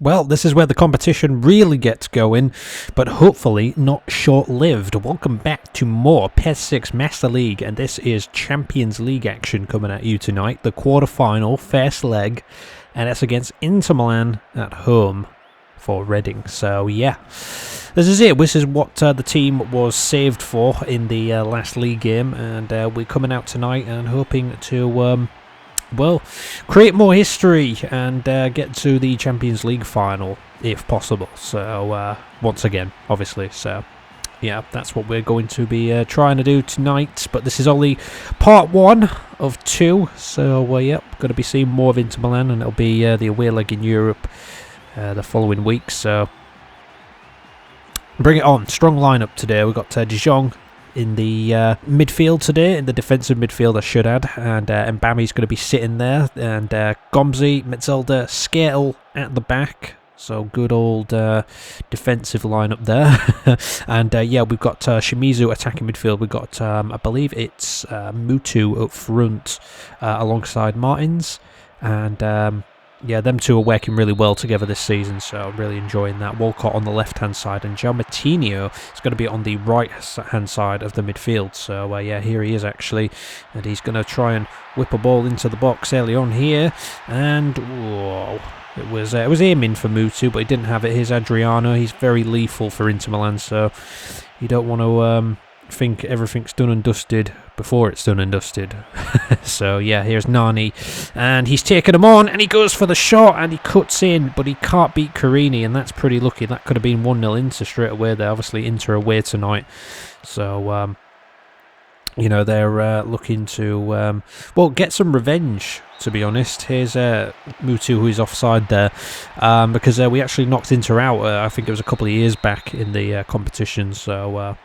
Well, this is where the competition really gets going, but hopefully not short-lived. Welcome back to more PES 6 Master League, and this is Champions League action coming at you tonight. The quarter-final, first leg, and it's against Inter Milan at home for Reading. So, yeah, this is it. This is what the team was saved for in the last league game, and we're coming out tonight and hoping to... well, create more history and get to the Champions League final, if possible. So, once again, obviously. So, yeah, that's what we're going to be trying to do tonight. But this is only part one of two. So, yeah, going to be seeing more of Inter Milan, and it'll be the away leg in Europe the following week. So, bring it on. Strong lineup today. We've got De Jong in the midfield today, in the defensive midfield I should add, and Mbami's going to be sitting there, and Gomzi, Metzelder, Skertel at the back, so good old defensive lineup there. And yeah, we've got Shimizu attacking midfield. We've got I believe it's Mutu up front alongside Martins, and yeah, them two are working really well together this season, so I'm really enjoying that. Walcott on the left-hand side, and João Moutinho is going to be on the right-hand side of the midfield. So, yeah, here he is, actually, and he's going to try and whip a ball into the box early on here, and, whoa, it was aiming for Mutu, but he didn't have it. Here's Adriano. He's very lethal for Inter Milan, so you don't want to think everything's done and dusted before it's done and dusted. So yeah, here's Nani, and he's taken him on, and he goes for the shot, and he cuts in, but he can't beat Carini, and that's pretty lucky. That could have been 1-0 Inter straight away there. Obviously Inter away tonight, so you know, they're looking to well, get some revenge, to be honest. Here's Mutu, who is offside there, because we actually knocked Inter out, I think it was a couple of years back in the competition. So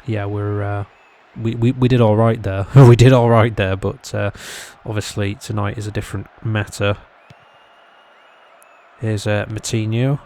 yeah, we did all right there. We did all right there, but obviously tonight is a different matter. Here's Moutinho.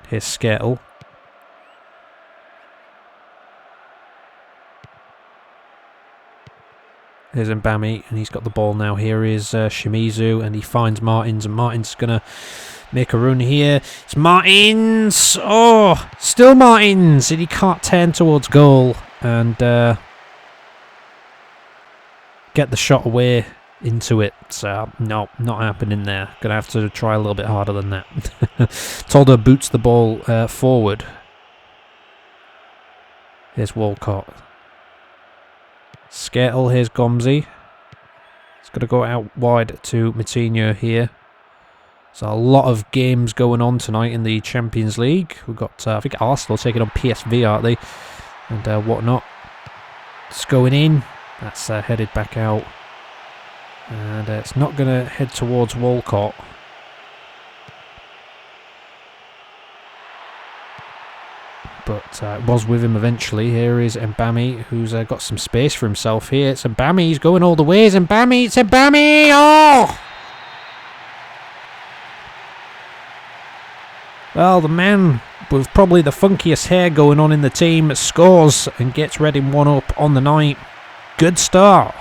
Here's Skertel. Here's Mbami, and he's got the ball now. Here is Shimizu, and he finds Martins, and Martins going to make a run here. It's Martins! Oh, still Martins! And he can't turn towards goal and get the shot away into it. So, no, not happening there. Going to have to try a little bit harder than that. Toldo boots the ball forward. Here's Walcott. Skertel, here's Gomzi. It's going to go out wide to Moutinho here. So a lot of games going on tonight in the Champions League. We've got, I think Arsenal taking on PSV, aren't they? And whatnot. It's going in. That's headed back out. And it's not going to head towards Walcott. But it was with him eventually. Here is Mbami, who's got some space for himself here. It's Mbami, he's going all the way. It's Mbami, it's Mbami! Oh! Well, the man with probably the funkiest hair going on in the team scores and gets Reading 1-up on the night. Good start.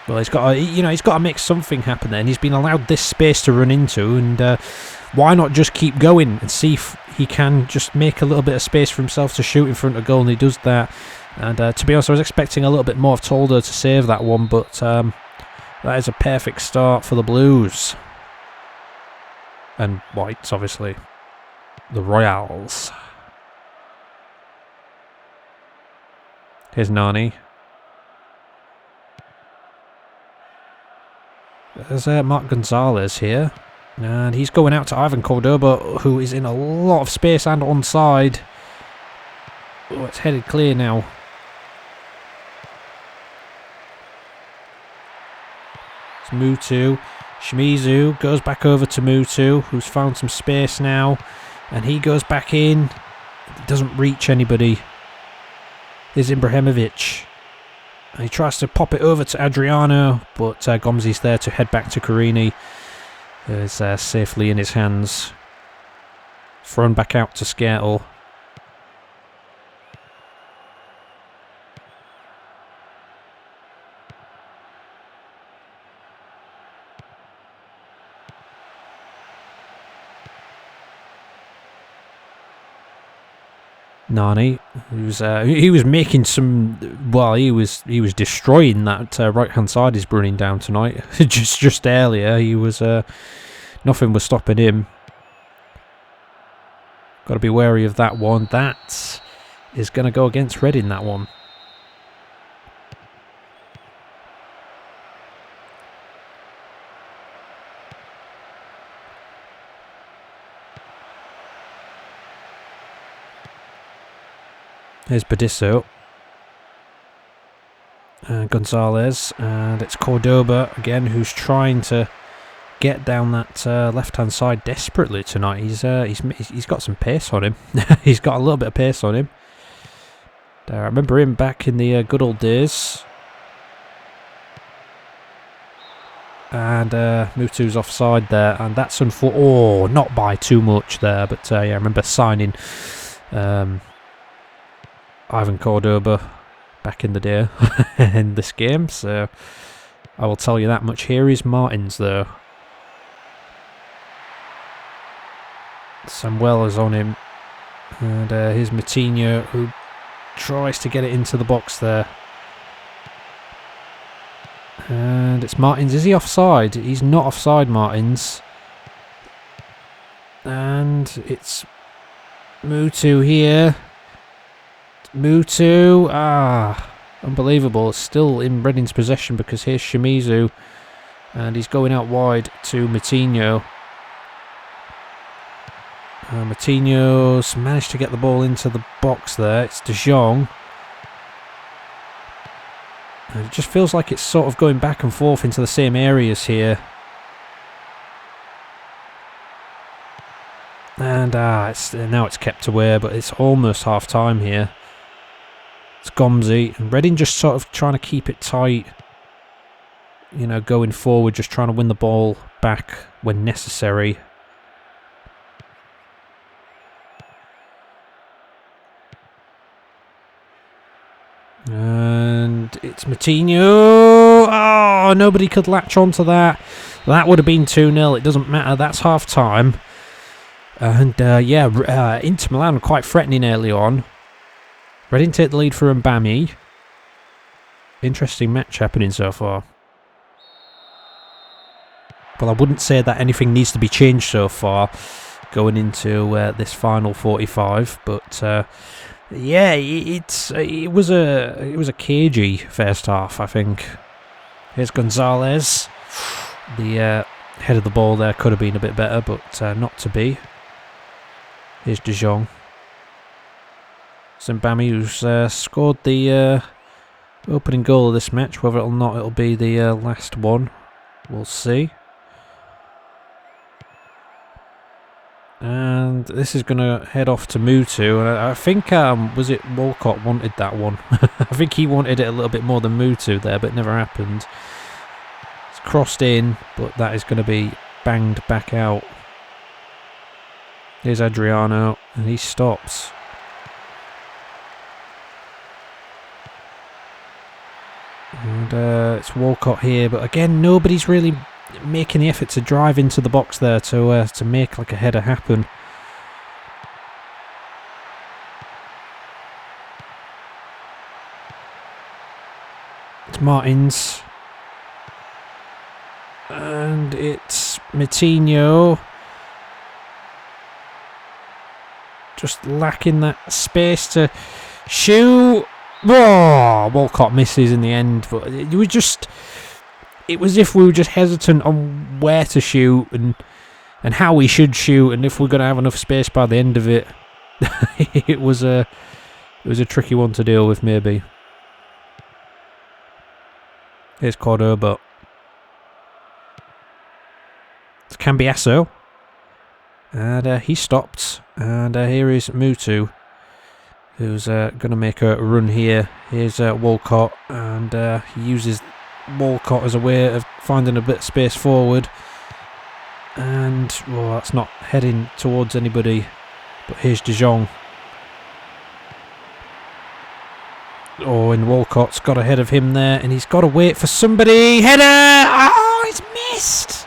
Well, he's got to, you know, he's got to make something happen there, and he's been allowed this space to run into, and why not just keep going and see if he can just make a little bit of space for himself to shoot in front of goal, and he does that. And to be honest, I was expecting a little bit more of Toldo to save that one, but that is a perfect start for the Blues. And Whites, obviously. The Royals. Here's Nani. There's Mark Gonzalez here. And he's going out to Ivan Cordoba, who is in a lot of space and onside. Oh, it's headed clear now. It's Mutu. Shimizu goes back over to Mutu, who's found some space now. And he goes back in. He doesn't reach anybody. Here's Ibrahimovic. And he tries to pop it over to Adriano, but Gomzi's there to head back to Carini. It's safely in his hands. Thrown back out to Skertel. Nani, he was making some. Well, he was destroying that right hand side he's running down tonight. just earlier, he was nothing was stopping him. Got to be wary of that one. That is going to go against Reading. That one. Here's Bedisso. Gonzalez. And it's Cordoba again, who's trying to get down that left-hand side desperately tonight. He's got some pace on him. He's got a little bit of pace on him. I remember him back in the good old days. And Mutu's offside there, and that's not by too much there, but yeah, I remember signing Ivan Cordoba back in the day in this game, so I will tell you that much. Here is Martins though. Samuel is on him, and here's Matinho, who tries to get it into the box there. And it's Martins. Is he offside? He's not offside, Martins. And it's Mutu here. Mutu. Unbelievable. It's still in Reading's possession because here's Shimizu. And he's going out wide to Matinho. Matinho's managed to get the ball into the box there. It's De Jong. And it just feels like it's sort of going back and forth into the same areas here. And now it's kept away, but it's almost half time here. It's Gomzi, and Reading just sort of trying to keep it tight. You know, going forward, just trying to win the ball back when necessary. And it's Matinho. Oh, nobody could latch onto that. That would have been 2-0. It doesn't matter. That's half time. And yeah, Inter Milan were quite threatening early on. Reading take the lead for Mbami. Interesting match happening so far. Well, I wouldn't say that anything needs to be changed so far going into this final 45, but yeah, it was a cagey first half, I think. Here's Gonzalez. The head of the ball there could have been a bit better, but not to be. Here's De Jong. Mbami, who's scored the opening goal of this match. Whether or not it'll be the last one, we'll see. And this is going to head off to Mutu. And I think, was it Walcott wanted that one? I think he wanted it a little bit more than Mutu there, but it never happened. It's crossed in, but that is going to be banged back out. Here's Adriano, and he stops. And it's Walcott here, but again, nobody's really making the effort to drive into the box there to make like a header happen. It's Martins. And it's Matinho. Just lacking that space to shoot. Oh, Walcott misses in the end, but it was just... It was if we were just hesitant on where to shoot and how we should shoot, and if we're going to have enough space by the end of it. it was a tricky one to deal with, maybe. Here's Cordoba. It's Cambiasso. And he stopped. And here is Mutu, who's going to make a run here. Here's Walcott, and he uses Walcott as a way of finding a bit of space forward. And, well, that's not heading towards anybody. But here's De Jong. Oh, and Walcott's got ahead of him there, and he's got to wait for somebody. Header! Oh, he's missed!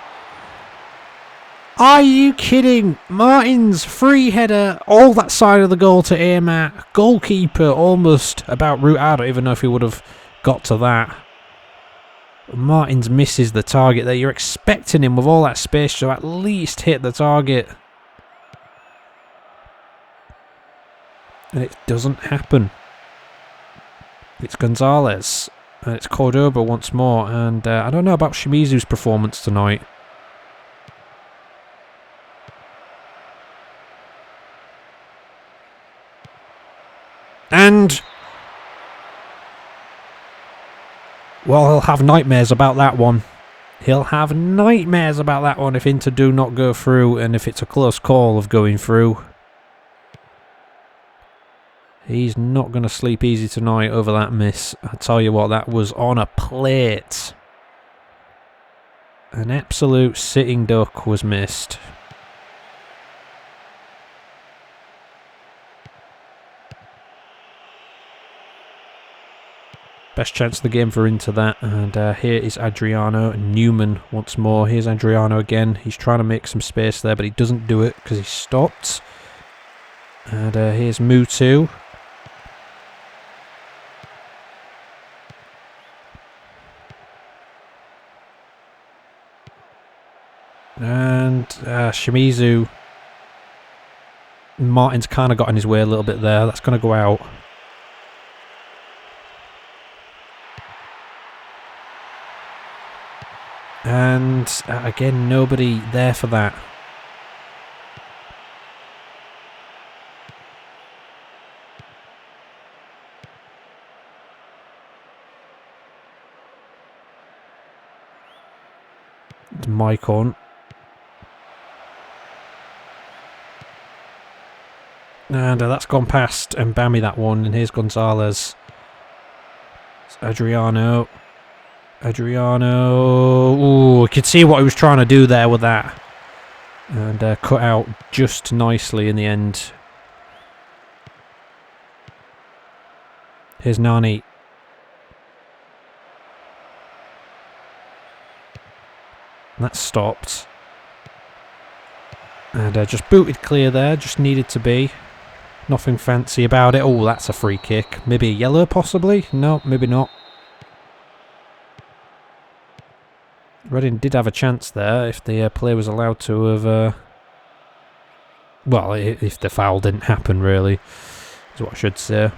Are you kidding? Martin's free header, all that side of the goal to aim at. Goalkeeper almost about route. I don't even know if he would have got to that. Martins misses the target there. You're expecting him with all that space to at least hit the target. And it doesn't happen. It's Gonzalez. And it's Cordoba once more. And I don't know about Shimizu's performance tonight. And... well, he'll have nightmares about that one. He'll have nightmares about that one if Inter do not go through and if it's a close call of going through. He's not going to sleep easy tonight over that miss. I tell you what, that was on a plate. An absolute sitting duck was missed. Best chance of the game for Inter that, and here is Adriano Newman once more. Here's Adriano again. He's trying to make some space there, but he doesn't do it because he stopped. And here's Mutu. And Shimizu. Martin's kind of got in his way a little bit there. That's going to go out. And again, nobody there for that. It's Maicon. And that's gone past Mbami, that one. And here's Gonzalez. It's Adriano. Ooh, I could see what he was trying to do there with that. And cut out just nicely in the end. Here's Nani. That stopped. And just booted clear there, just needed to be. Nothing fancy about it. Oh, that's a free kick. Maybe a yellow, possibly? No, maybe not. Reading did have a chance there if the player was allowed to have... well, if the foul didn't happen, really, is what I should say.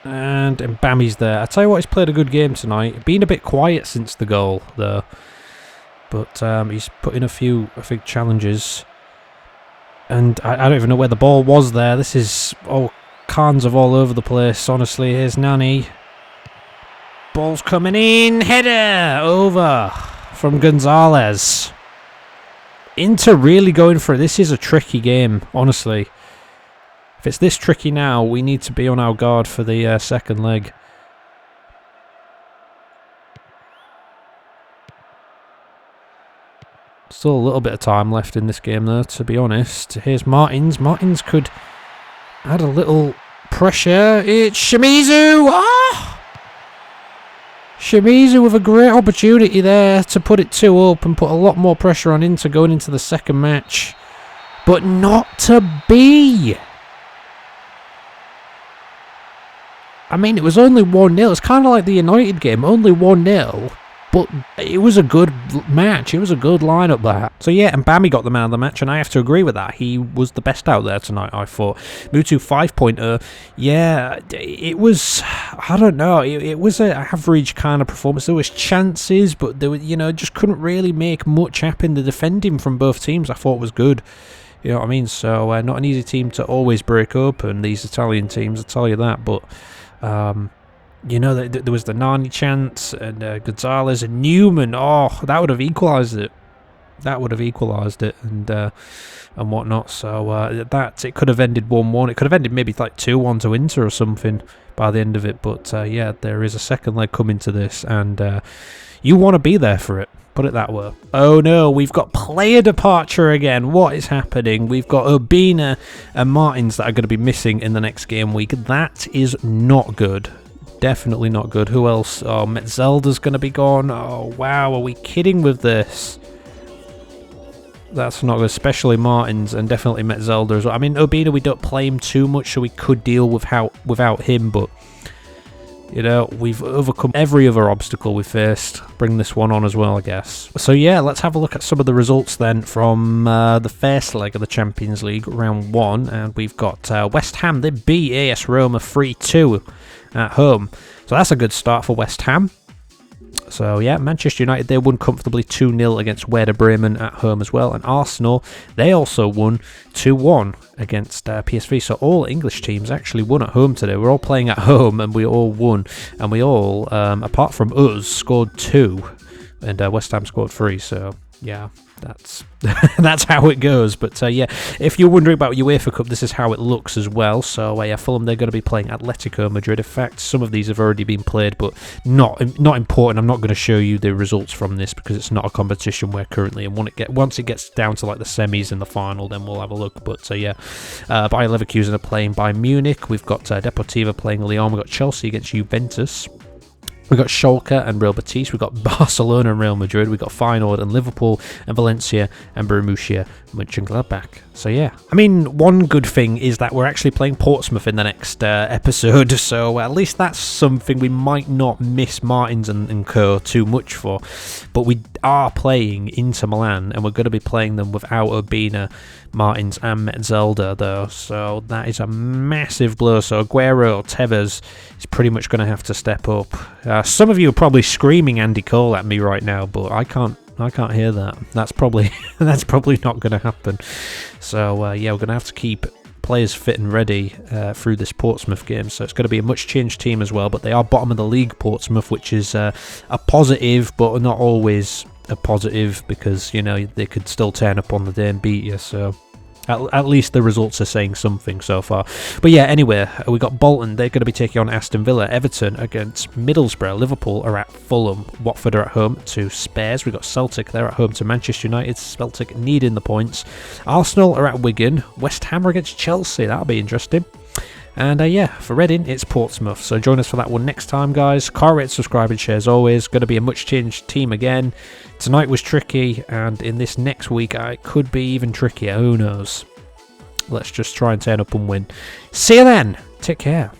And Mbami's there. I tell you what, he's played a good game tonight. Been a bit quiet since the goal, though. But he's put in a few, I think, challenges. And I don't even know where the ball was there. This is all cans of all over the place, honestly. Here's Nani. Ball's coming in. Header over from Gonzalez. Inter really going for it. This is a tricky game, honestly. If it's this tricky now, we need to be on our guard for the second leg. Still a little bit of time left in this game, though, to be honest. Here's Martins. Martins could add a little pressure. It's Shimizu! Ah! Shimizu with a great opportunity there to put it 2 up and put a lot more pressure on Inter going into the second match. But not to be! I mean, it was only 1-0. It's kind of like the United game, only 1-0. But it was a good match. It was a good lineup there. So yeah, Mbami got the man of the match, and I have to agree with that. He was the best out there tonight, I thought. Mutu 5-pointer. Yeah, it was, I don't know, it was an average kind of performance. There was chances, but there were, just couldn't really make much happen. The defending from both teams I thought was good. You know what I mean? So not an easy team to always break open, these Italian teams, I'll tell you that. But there was the Nani chance and Gonzalez and Newman. Oh, that would have equalised it. That would have equalised it and whatnot. So it could have ended 1-1. It could have ended maybe like 2-1 to Inter or something by the end of it. But yeah, there is a second leg coming to this, and you want to be there for it. Put it that way. Oh no, we've got player departure again. What is happening? We've got Urbina and Martins that are going to be missing in the next game week. That is not good. Definitely not good. Who else? Oh, Metzelder's going to be gone. Oh wow, are we kidding with this? That's not good, especially Martins and definitely Metzelder as well. I mean, Urbina, we don't play him too much, so we could deal with without him, but you know, we've overcome every other obstacle we faced. Bring this one on as well, I guess. So yeah, let's have a look at some of the results then from the first leg of the Champions League, round 1. And we've got West Ham. They beat AS Roma 3-2 at home. So that's a good start for West Ham. So yeah, Manchester United, they won comfortably 2-0 against Werder Bremen at home as well. And Arsenal, they also won 2-1 against PSV. So all English teams actually won at home today. We're all playing at home and we all won. And we all, apart from us, scored 2. And West Ham scored 3. So yeah, that's that's how it goes. But yeah, if you're wondering about UEFA Cup, this is how it looks as well. So yeah, Fulham, they're going to be playing Atletico Madrid. In fact, some of these have already been played, but not important. I'm not going to show you the results from this because it's not a competition we're currently in. Once it gets down to like the semis and the final, then we'll have a look. But yeah, Bayer Leverkusen are playing Bayern Munich. We've got Deportivo playing Lyon. We've got Chelsea against Juventus. We've got Schalke and Real Betis. We've got Barcelona and Real Madrid. We've got Feyenoord and Liverpool and Valencia and Borussia Mönchengladbach. So yeah, I mean, one good thing is that we're actually playing Portsmouth in the next episode. So at least that's something we might not miss Martins and co too much for. But we are playing Inter Milan, and we're going to be playing them without Urbina, Martins and Metzelder though. So that is a massive blow. So Aguero or Tevez is pretty much going to have to step up. Some of you are probably screaming Andy Cole at me right now, but I can't hear that. That's probably not going to happen. So yeah, we're going to have to keep players fit and ready through this Portsmouth game. So it's going to be a much changed team as well. But they are bottom of the league, Portsmouth, which is a positive, but not always a positive, because you know they could still turn up on the day and beat you. So at least the results are saying something so far. But yeah, anyway, we got Bolton. They're going to be taking on Aston Villa. Everton against Middlesbrough. Liverpool are at Fulham. Watford are at home to Spurs. We got Celtic. They're at home to Manchester United. Celtic needing the points. Arsenal are at Wigan. West Ham are against Chelsea. That'll be interesting. And yeah, for Reading, it's Portsmouth. So join us for that one next time, guys. Car rate, subscribe, and share as always. Going to be a much changed team again. Tonight was tricky, and in this next week, it could be even trickier. Who knows? Let's just try and turn up and win. See you then. Take care.